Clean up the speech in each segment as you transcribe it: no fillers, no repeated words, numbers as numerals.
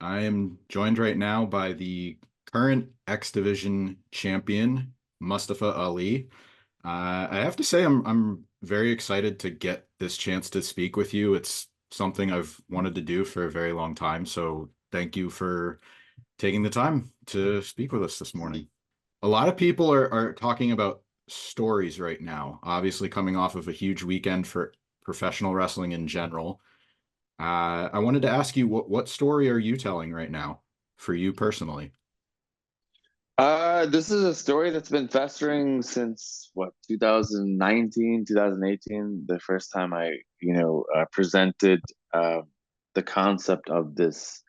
I am joined right now by the current X Division champion, Mustafa Ali. I have to say, I'm very excited to get this chance to speak with you. It's something I've wanted to do for a very long time. So thank you for taking the time to speak with us this morning. A lot of people are talking about stories right now, obviously coming off of a huge weekend for professional wrestling in general. I wanted to ask you what story are you telling right now for you personally? This is a story that's been festering since what, 2019, 2018, the first time I presented uh, the concept of this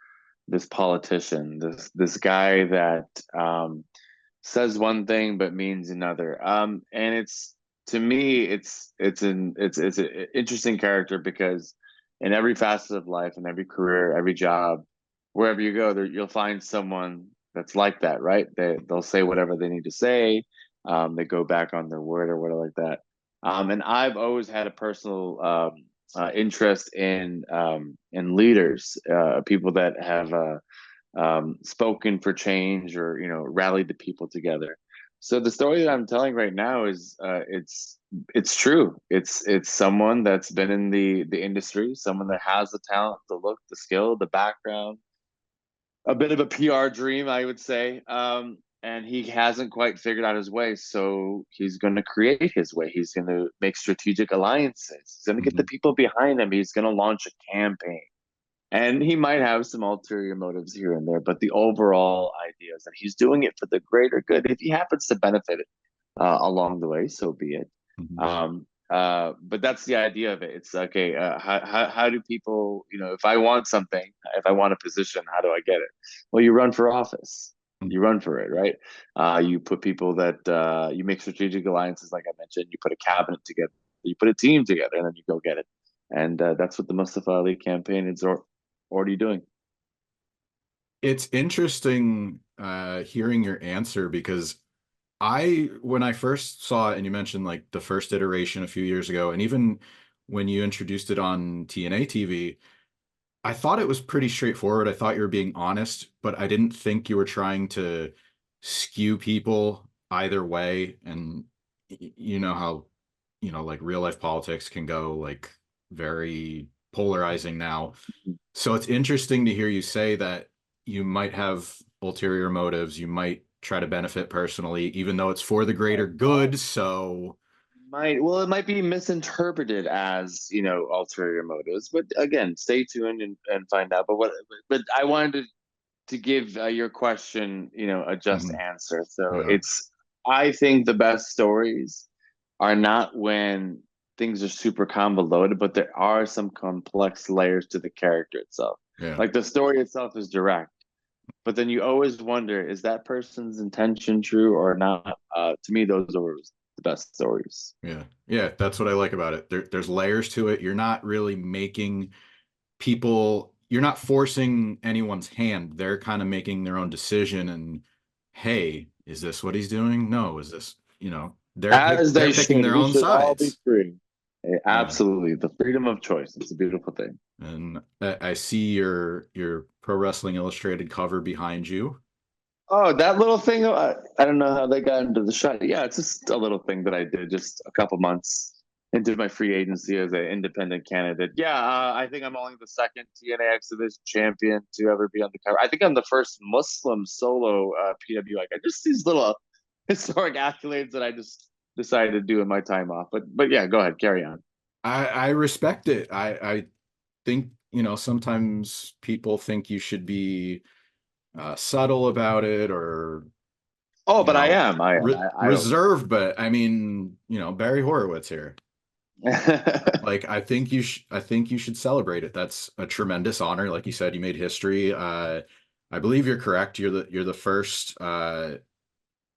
politician, this guy that says one thing but means another. And it's to me, it's an interesting character because in every facet of life, in every career, every job, wherever you go, there you'll find someone that's like that, right? They'll say whatever they need to say. They go back on their word or whatever like that. And I've always had a personal interest in leaders, people that have spoken for change or rallied the people together. So the story that I'm telling right now is it's true. It's someone that's been in the industry, someone that has the talent, the look, the skill, the background, a bit of a PR dream, I would say. And he hasn't quite figured out his way, so he's going to create his way. He's going to make strategic alliances. He's going to get the Mhm. people behind him. He's going to launch a campaign. And he might have some ulterior motives here and there, but the overall idea is that he's doing it for the greater good. If he happens to benefit along the way, so be it. Mhm. But that's the idea of it. It's okay. How do people, if I want something, if I want a position, how do I get it? Well, you run for office. Mhm. You run for it, right? You put people that you make strategic alliances, like I mentioned. You put a cabinet together, you put a team together, and then you go get it. And that's what the Mustafa Ali campaign is already doing. It's interesting hearing your answer because when I first saw it and you mentioned like the first iteration a few years ago, and even when you introduced it on TNA TV, I thought it was pretty straightforward. I thought you were being honest, but I didn't think you were trying to skew people either way. And you know how, like real life politics can go like very polarizing now. So it's interesting to hear you say that you might have ulterior motives. You might try to benefit personally, even though it's for the greater good. So, It might be misinterpreted as ulterior motives, but again, stay tuned and find out. But I wanted to give your question a just mhm, answer. So yeah, it's I think the best stories are not when things are super convoluted, but there are some complex layers to the character itself. yeah. Like the story itself is direct, but then you always wonder, is that person's intention true or not? To me, those are the best stories. Yeah. Yeah, that's what I like about it. There's layers to it. You're not really making you're not forcing anyone's hand. They're kind of making their own decision and hey, is this what he's doing? No, is this, As they're they picking should. their We own should all be sides. free. Yeah. Absolutely. The freedom of choice. It's a beautiful thing. And I see your Pro Wrestling Illustrated cover behind you. Oh, that little thing. I don't know how they got into the shot. Yeah, it's just a little thing that I did just a couple months into my free agency as an independent candidate. Yeah, I think I'm only the second TNA X Division champion to ever be on the cover. I think I'm the first Muslim solo PWI. I just these little historic accolades that I just decided to do in my time off. But yeah, go ahead, carry on. I respect it. I think, sometimes people think you should be subtle about it or Oh, but I am. I am. I don't. reserved, but I mean, Barry Horowitz here. Like I think you should celebrate it. That's a tremendous honor. Like you said, you made history. I believe you're correct. You're the first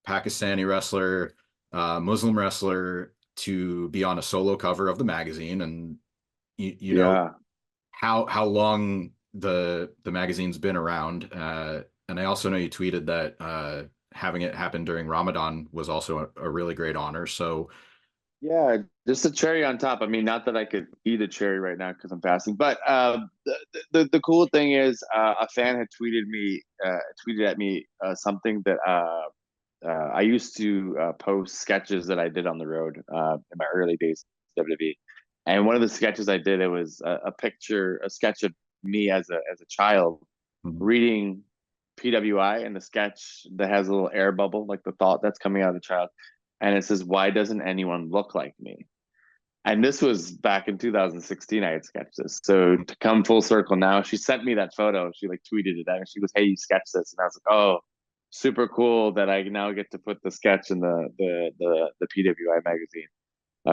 Pakistani wrestler, Muslim wrestler to be on a solo cover of the magazine. And you know Yeah. how long the magazine's been around. And I also know you tweeted that having it happen during Ramadan was also a really great honor. So Yeah, just a cherry on top. I mean, not that I could eat a cherry right now because I'm fasting, but the cool thing is, a fan had tweeted at me something that I used to post sketches that I did on the road in my early days of WWE, and one of the sketches I did, it was a sketch of me as a child Mhm. reading PWI, and the sketch that has a little air bubble, like the thought that's coming out of the child, and it says, "Why doesn't anyone look like me?" And this was back in 2016. I had sketched this. So to come full circle now, she sent me that photo. She like tweeted it out. And she goes, "Hey, you sketched this," and I was like, "Oh, super cool that I now get to put the sketch in the PWI magazine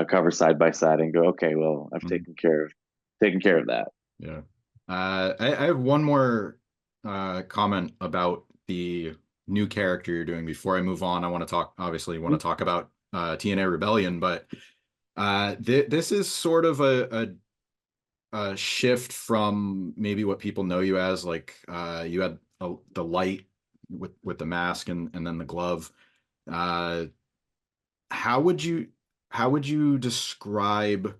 cover side by side and go, okay, well, I've Mhm. taken care of that." Yeah. I have one more comment about the new character you're doing before I move on. I want to talk, obviously, want to talk about TNA Rebellion, but this is sort of a shift from maybe what people know you as. Like you had the light with the mask and then the glove. Uh, how would you how would you describe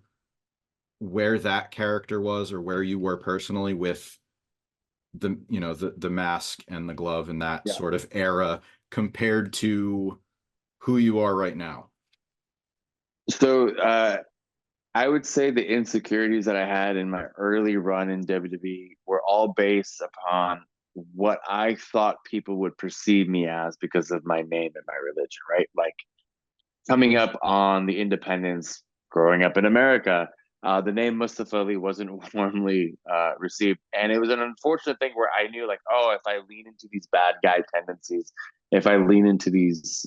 where that character was or where you were personally with the mask and the glove and that Yeah. sort of era compared to who you are right now? So I would say the insecurities that I had in my early run in WWE were all based upon what I thought people would perceive me as because of my name and my religion, right? Like coming up on the independence, growing up in America, the name Mustafa Ali wasn't warmly received. And it was an unfortunate thing where I knew, like, oh, if I lean into these bad guy tendencies, if I lean into these,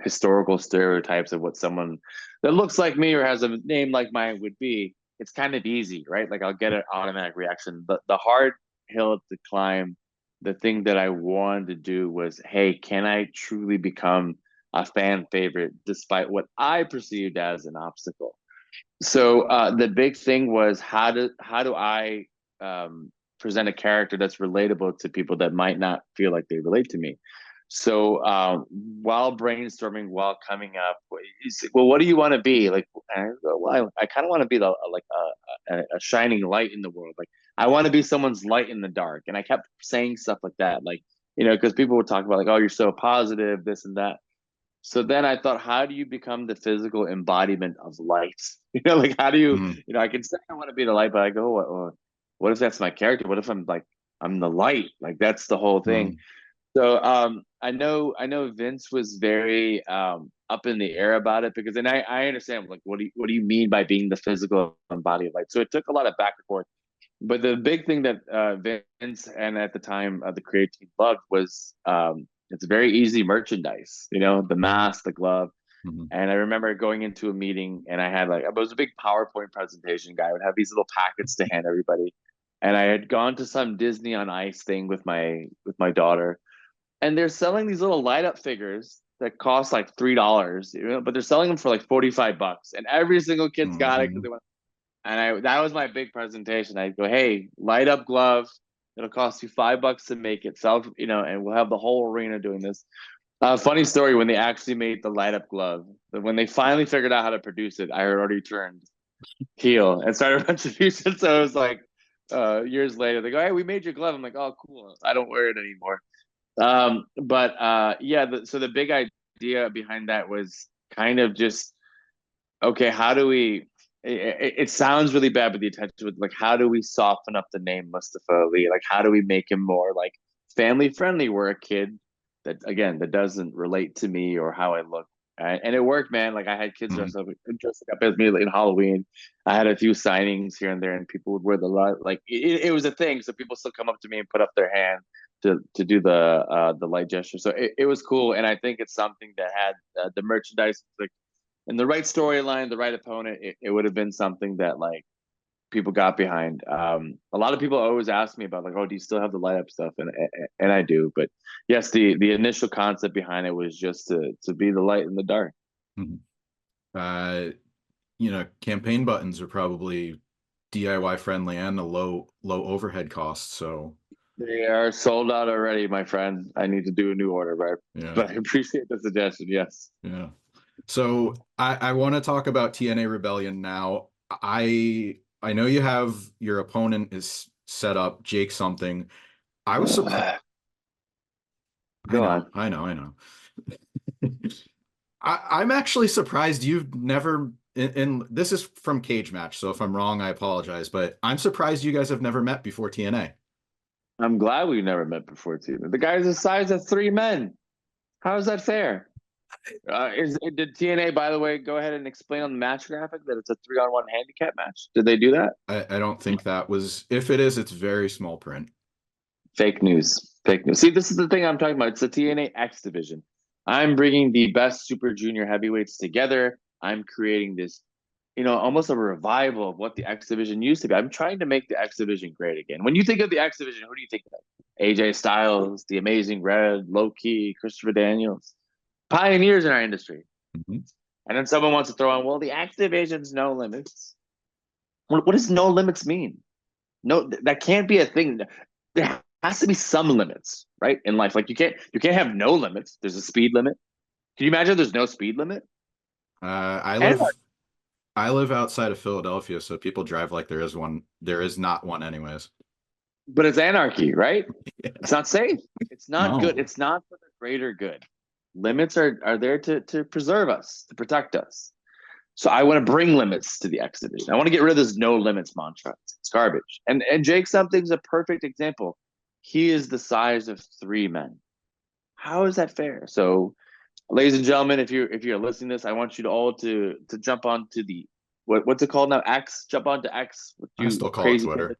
historical stereotypes of what someone that looks like me or has a name like mine would be, it's kind of easy, right? Like I'll get an automatic reaction. The hard hill to climb, the thing that I wanted to do was, hey, can I truly become a fan favorite despite what I perceived as an obstacle? So the big thing was, how do I present a character that's relatable to people that might not feel like they relate to me? So while brainstorming, while coming up, well, what do you want to be? Like, I go, well, I kind of want to be like a shining light in the world. Like, I want to be someone's light in the dark. And I kept saying stuff like that, like, because people would talk about like, oh, you're so positive, this and that. So then I thought, how do you become the physical embodiment of light? Like how do you, Mhm. I can say I want to be the light, but I go, what if that's my character? What if I'm like, I'm the light? Like that's the whole thing. Mhm. So I know Vince was very up in the air about it because, and I understand, like, what do you mean by being the physical embodiment of light? So it took a lot of back and forth. But the big thing that Vince and at the time the creative team loved was, it's very easy merchandise. The mask, the glove. Mhm. And I remember going into a meeting and I had like, it was a big PowerPoint presentation guy. I would have these little packets to hand everybody. And I had gone to some Disney on Ice thing with my daughter, and they're selling these little light up figures that cost like $3, but they're selling them for like $45, and every single kid's got it because Mhm. they want. And that was my big presentation. I go, hey, light up glove. It'll cost you $5 to make it. And we'll have the whole arena doing this. Funny story, when they actually made the light up glove, when they finally figured out how to produce it, I had already turned heel and started retribution. So it was like years later, they go, hey, we made your glove. I'm like, oh, cool. I don't wear it anymore. But yeah, so the big idea behind that was kind of just, okay, how do we? It sounds really bad, but the attention was like, how do we soften up the name Mustafa Ali? Like, how do we make him more like family friendly? Where a kid that doesn't relate to me or how I look, and it worked, man. Like I had kids Mhm. dressing up as me in Halloween. I had a few signings here and there, and people would wear the light. Like it was a thing, so people still come up to me and put up their hand to do the light gesture. So it was cool, and I think it's something that had the merchandise, like, and the right storyline, the right opponent, it would have been something that like people got behind. A lot of people always ask me about like, oh, do you still have the light up stuff? And I do, but yes, the initial concept behind it was just to be the light in the dark. Mhm. Uh, campaign buttons are probably DIY friendly and a low overhead cost. So They are sold out already, my friend. I need to do a new order, but yeah, but I appreciate the suggestion. Yes. yeah. So I want to talk about TNA Rebellion now. I know you have your opponent is set up, Jake something. I was surprised. I Go know, on. I know, I know. I'm actually surprised you've never and this is from Cage Match, so if I'm wrong, I apologize, but I'm surprised you guys have never met before TNA. I'm glad we've never met before, too. The guy's the size of three men. How is that fair? Did TNA, by the way, go ahead and explain on the match graphic that it's a 3-on-1 handicap match? Did they do that? I don't think that was, if it is, it's very small print. Fake news. Fake news. See, this is the thing I'm talking about. It's the TNA X division. I'm bringing the best super junior heavyweights together. I'm creating this, almost a revival of what the X division used to be. I'm trying to make the X division great again. When you think of the X division, who do you think of? AJ Styles, the Amazing Red, Low Key, Christopher Daniels, pioneers in our industry. Mhm. And then someone wants to throw on, well, the X division's no limits. What does no limits mean? No, that can't be a thing. There has to be some limits, right? In life, like you can't have no limits. There's a speed limit. Can you imagine there's no speed limit? Uh, I And live I live outside of Philadelphia, so people drive like there is one. There is not one anyways. but it's anarchy, right? It's not safe. It's not good. No. It's not for the greater good. Limits are there to preserve us, to protect us. So I want to bring limits to the X division. I want to get rid of this no limits mantra. It's garbage. And Jake Something's a perfect example. He is the size of three men. How is that fair? So, ladies and gentlemen, if you're listening to this, I want you to all to jump onto the what's it called now? X. Jump onto X. What I you still call it crazy? Twitter.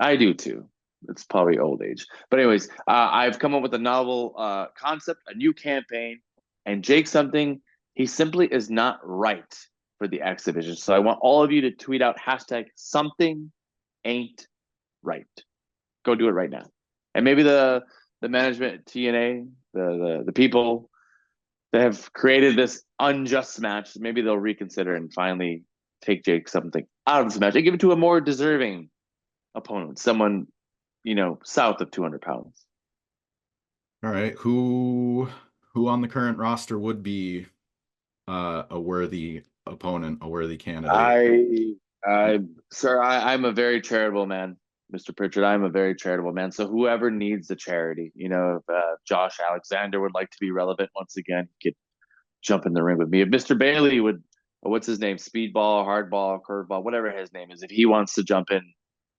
I do too. It's probably old age. But anyways, I've come up with a novel concept, a new campaign, and Jake Something. He simply is not right for the X division. So I want all of you to tweet out hashtag something ain't right. Go do it right now. And maybe the management at TNA, the people that have created this unjust match, maybe they'll reconsider and finally take Jake Something out of this match and give it to a more deserving opponent, someone south of 200 pounds. All right, who on the current roster would be a worthy opponent, a worthy candidate? I, sir, I'm a very charitable man, Mr. Pritchard. I'm a very charitable man. So whoever needs the charity, if Josh Alexander would like to be relevant once again, he could jump in the ring with me. If Mr. Bailey would, what's his name, speedball, hardball, curveball, whatever his name is, if he wants to jump in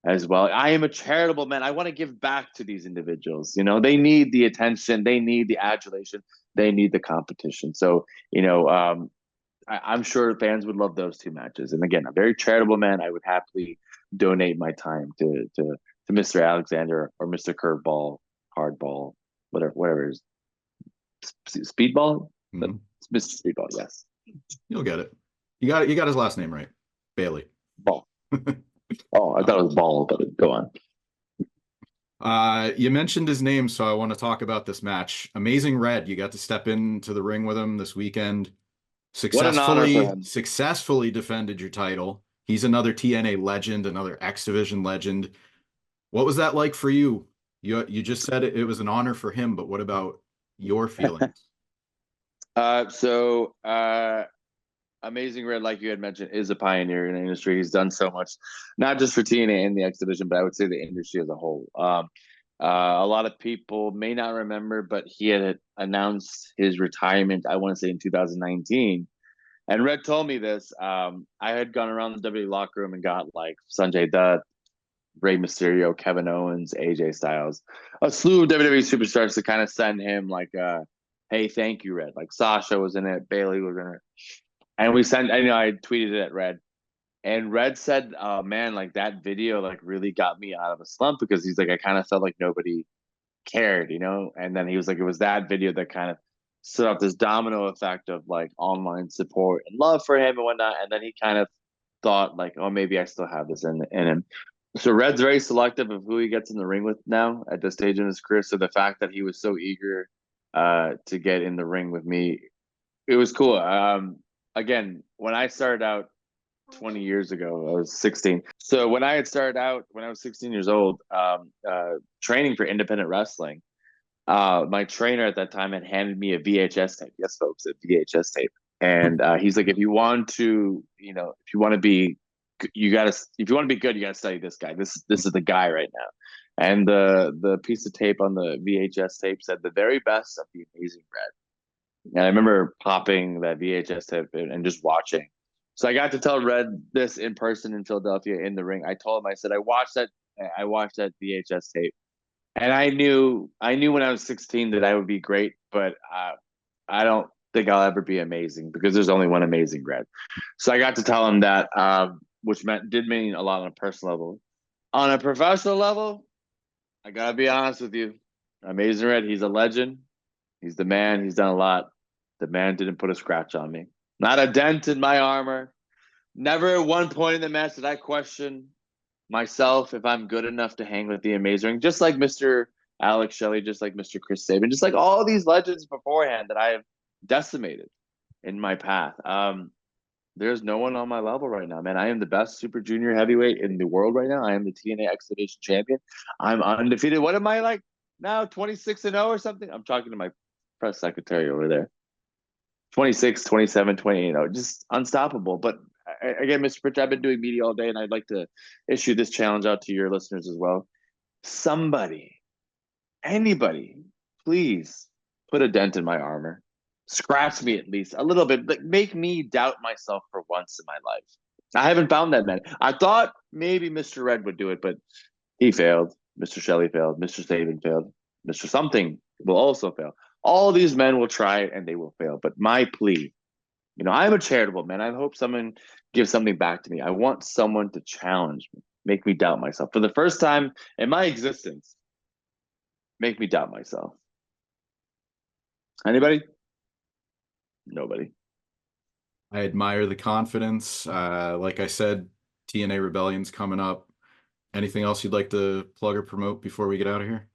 as well. I am a charitable man. I want to give back to these individuals. They need the attention, they need the adulation, they need the competition. So, I'm sure fans would love those two matches. And again, a very charitable man. I would happily donate my time to Mr. Alexander or Mr. Curveball, Hardball, whatever it is. Speedball? Mhm. Mr. Speedball, yes. You'll get it. You got his last name right. Bailey. Ball. Oh, I thought it was ball, but go on. You mentioned his name, so I want to talk about this match. Amazing Red, you got to step into the ring with him this weekend. What an honor for him. Successfully defended your title. He's another TNA legend, another X Division legend. What was that like for you? You just said it was an honor for him, but what about your feelings? So Amazing Red, like you had mentioned, is a pioneer in the industry. He's done so much, not just for TNA and the X Division, but I would say the industry as a whole. A lot of people may not remember, but he had announced his retirement, I want to say in 2019. And Red told me this. I had gone around the WWE locker room and got like Sanjay Dutt, Rey Mysterio, Kevin Owens, AJ Styles, a slew of WWE superstars to kind of send him like, hey, thank you, Red. Like Sasha was in it, Bailey was in it. And we sent, I tweeted it at Red. And Red said, man, like that video like really got me out of a slump because he's like, I kind of felt like nobody cared. And then he was like, it was that video that kind of set up this domino effect of like online support and love for him and whatnot. And then he kind of thought like, oh, maybe I still have this in him. So Red's very selective of who he gets in the ring with now at this stage in his career. So the fact that he was so eager to get in the ring with me, it was cool. Again, when I started out 20 years ago, I was 16. So when I had started out, when I was 16 years old, training for independent wrestling, my trainer at that time had handed me a VHS tape. Yes, folks, a VHS tape. And he's like, if you want to, if you want to be, you gotta, if you want to be good, you gotta study this guy. This is the guy right now. And the piece of tape on the VHS tape said the very best of the Amazing Red. And I remember popping that VHS tape and just watching. So I got to tell Red this in person in Philadelphia in the ring. I told him, I said, I watched that VHS tape, and I knew when I was 16 that I would be great, but I don't think I'll ever be amazing because there's only one Amazing Red. So I got to tell him that, which did mean a lot on a personal level. On a professional level, I gotta be honest with you, Amazing Red, he's a legend. He's the man. He's done a lot. The man didn't put a scratch on me. Not a dent in my armor. Never at one point in the match did I question myself if I'm good enough to hang with the Amazing. Just like Mr. Alex Shelley, just like Mr. Chris Sabin, just like all these legends beforehand that I have decimated in my path. There's no one on my level right now, man. I am the best super junior heavyweight in the world right now. I am the TNA X Division champion. I'm undefeated. What am I like now? 26-0 or something? I'm talking to my press secretary over there. 26, 27, 20, just unstoppable. But again, Mr. Pritch, I've been doing media all day, and I'd like to issue this challenge out to your listeners as well. Somebody, anybody, please put a dent in my armor. Scratch me at least a little bit, but make me doubt myself for once in my life. I haven't found that man. I thought maybe Mr. Red would do it, but he failed. Mr. Shelley failed. Mr. Saban failed. Mr. Something will also fail. All these men will try it and they will fail. But my plea, I'm a charitable man. I hope someone gives something back to me. I want someone to challenge me, make me doubt myself. For the first time in my existence, make me doubt myself. Anybody? Nobody. I admire the confidence. Like I said, TNA Rebellion's coming up. Anything else you'd like to plug or promote before we get out of here?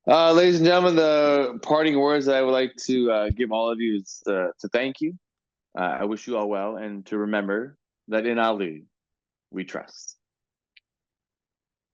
Ladies and gentlemen, the parting words that I would like to give all of you is to thank you. I wish you all well, and to remember that in Ali we trust.